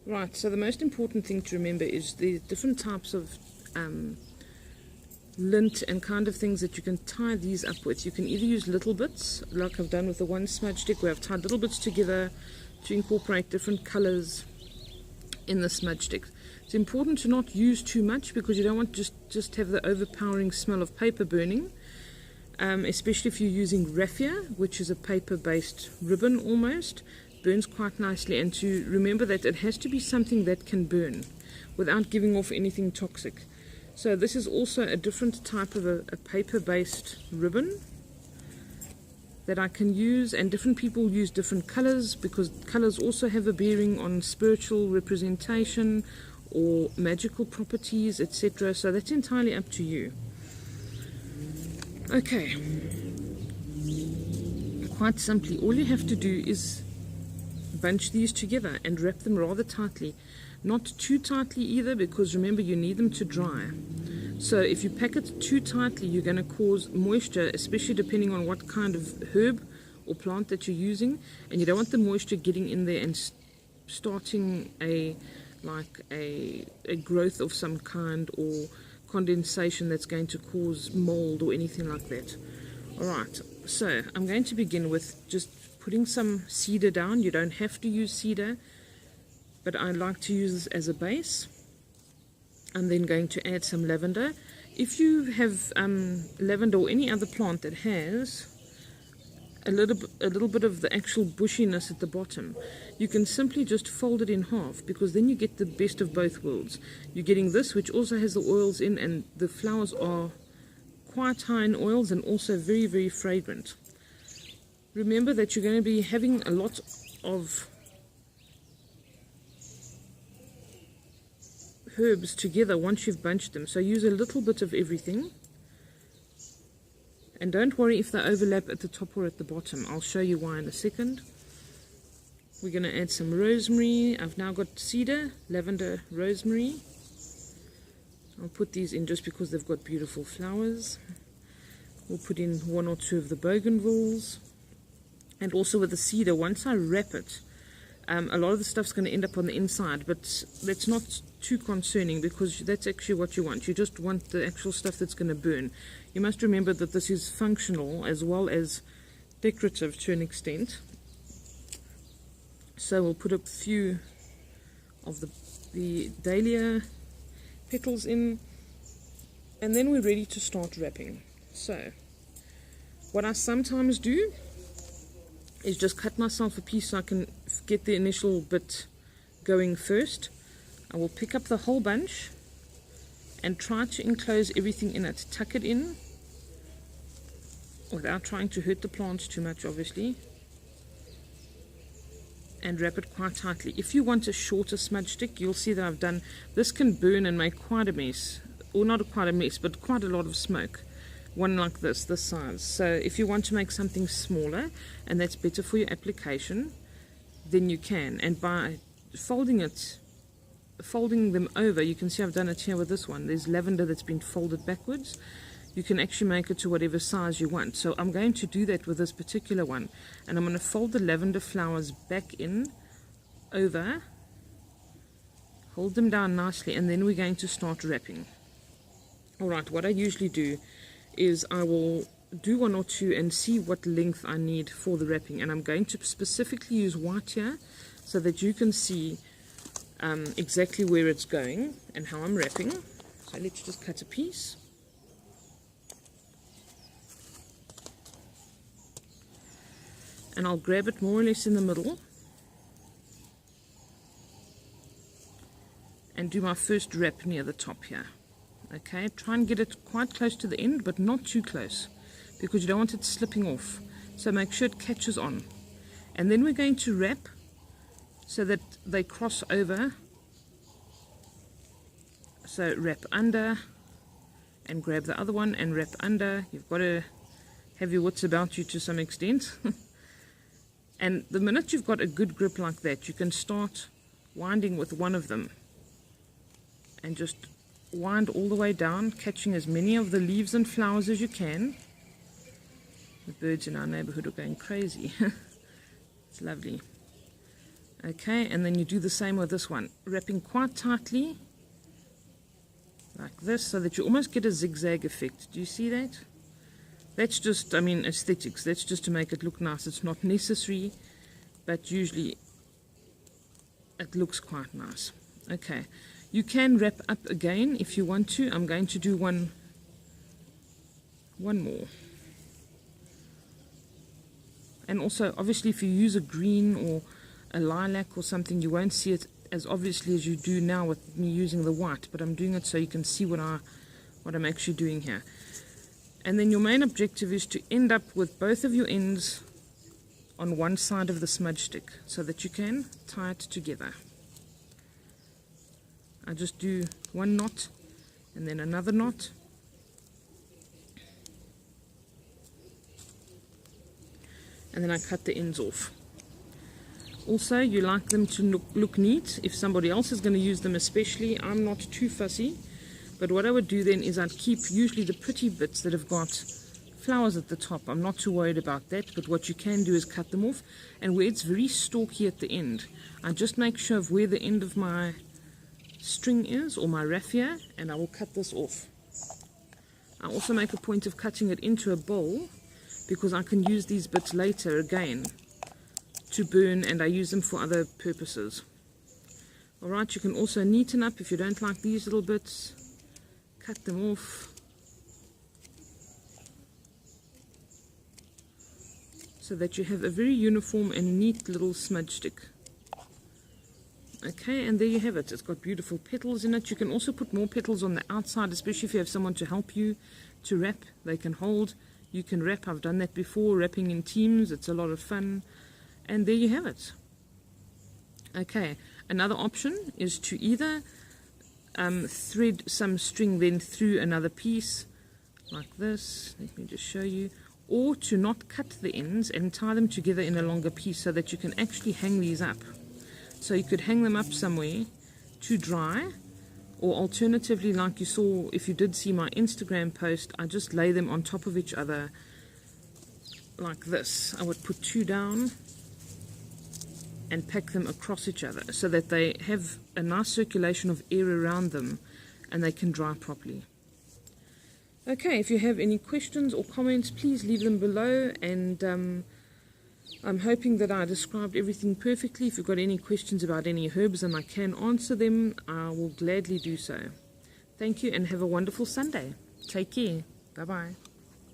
Right, so the most important thing to remember is the different types of lint and kind of things that you can tie these up with. You can either use little bits, like I've done with the one smudge stick, where I've tied little bits together to incorporate different colors in the smudge stick. It's important to not use too much because you don't want to just have the overpowering smell of paper burning, especially if you're using raffia, which is a paper-based ribbon almost. Burns quite nicely, and to remember that it has to be something that can burn without giving off anything toxic. So this is also a different type of a paper-based ribbon that I can use, and different people use different colors because colors also have a bearing on spiritual representation or magical properties, etc. So that's entirely up to you. Okay, quite simply, all you have to do is bunch these together and wrap them rather tightly. Not too tightly either, because remember, you need them to dry. So if you pack it too tightly, you're going to cause moisture, especially depending on what kind of herb or plant that you're using, and you don't want the moisture getting in there and starting a growth of some kind or condensation that's going to cause mold or anything like that. Alright, so I'm going to begin with just putting some cedar down. You don't have to use cedar, but I like to use this as a base. I'm then going to add some lavender. If you have lavender or any other plant that has a little bit of the actual bushiness at the bottom, you can simply just fold it in half, because then you get the best of both worlds. You're getting this, which also has the oils in, and the flowers are quite high in oils and also very, very fragrant. Remember that you're going to be having a lot of herbs together once you've bunched them, so use a little bit of everything, and don't worry if they overlap at the top or at the bottom. I'll show you why in a second. We're going to add some rosemary. I've now got cedar, lavender, rosemary. I'll put these in just because they've got beautiful flowers. We'll put in 1 or 2 of the bougainvilleas. And also with the cedar, once I wrap it, a lot of the stuff's going to end up on the inside, but that's not too concerning because that's actually what you want. You just want the actual stuff that's going to burn. You must remember that this is functional as well as decorative to an extent. So we'll put a few of the dahlia petals in, and then we're ready to start wrapping. So what I sometimes do is just cut myself a piece so I can get the initial bit going first. I will pick up the whole bunch and try to enclose everything in it. Tuck it in without trying to hurt the plants too much, obviously, and wrap it quite tightly. If you want a shorter smudge stick, you'll see that I've done this. Can burn and make quite a mess, or not quite a mess, but quite a lot of smoke. One like this size. So if you want to make something smaller and that's better for your application, then you can. And by folding them over, you can see I've done it here with this one. There's lavender that's been folded backwards. You can actually make it to whatever size you want. So I'm going to do that with this particular one, and I'm going to fold the lavender flowers back in over, hold them down nicely, and then we're going to start wrapping. Alright, what I usually do is I will do 1 or 2 and see what length I need for the wrapping, and I'm going to specifically use white here so that you can see exactly where it's going and how I'm wrapping. So let's just cut a piece. And I'll grab it more or less in the middle and do my first wrap near the top here. Okay, try and get it quite close to the end, but not too close, because you don't want it slipping off. So make sure it catches on. And then we're going to wrap so that they cross over. So wrap under and grab the other one and wrap under. You've got to have your wits about you to some extent. And the minute you've got a good grip like that, you can start winding with one of them and just wind all the way down, catching as many of the leaves and flowers as you can. The birds in our neighborhood are going crazy. It's lovely. Okay, and then you do the same with this one, wrapping quite tightly like this, so that you almost get a zigzag effect. Do you see that? That's just, I mean, aesthetics. That's just to make it look nice. It's not necessary, but usually it looks quite nice. Okay, you can wrap up again if you want to. I'm going to do one more. And also, obviously, if you use a green or a lilac or something, you won't see it as obviously as you do now with me using the white, but I'm doing it so you can see what I'm actually doing here. And then your main objective is to end up with both of your ends on one side of the smudge stick so that you can tie it together. I just do one knot and then another knot, and then I cut the ends off. Also, you like them to look neat. If somebody else is going to use them especially, I'm not too fussy. But what I would do then is I'd keep usually the pretty bits that have got flowers at the top. I'm not too worried about that, but what you can do is cut them off. And where it's very stalky at the end, I just make sure of where the end of my string is, or my raffia, and I will cut this off. I also make a point of cutting it into a bowl, because I can use these bits later again to burn, and I use them for other purposes. Alright, you can also neaten up if you don't like these little bits. Cut them off. So that you have a very uniform and neat little smudge stick. Okay, and there you have it. It's got beautiful petals in it. You can also put more petals on the outside, especially if you have someone to help you to wrap. They can hold. You can wrap. I've done that before, wrapping in teams. It's a lot of fun. And there you have it. Okay, another option is to either thread some string then through another piece like this. Let me just show you. Or to not cut the ends and tie them together in a longer piece so that you can actually hang these up. So you could hang them up somewhere to dry, or alternatively, like you saw if you did see my Instagram post, I just lay them on top of each other like this. I would put two down and pack them across each other so that they have a nice circulation of air around them and they can dry properly. Okay, if you have any questions or comments, please leave them below, and I'm hoping that I described everything perfectly. If you've got any questions about any herbs and I can answer them, I will gladly do so. Thank you and have a wonderful Sunday. Take care. Bye-bye.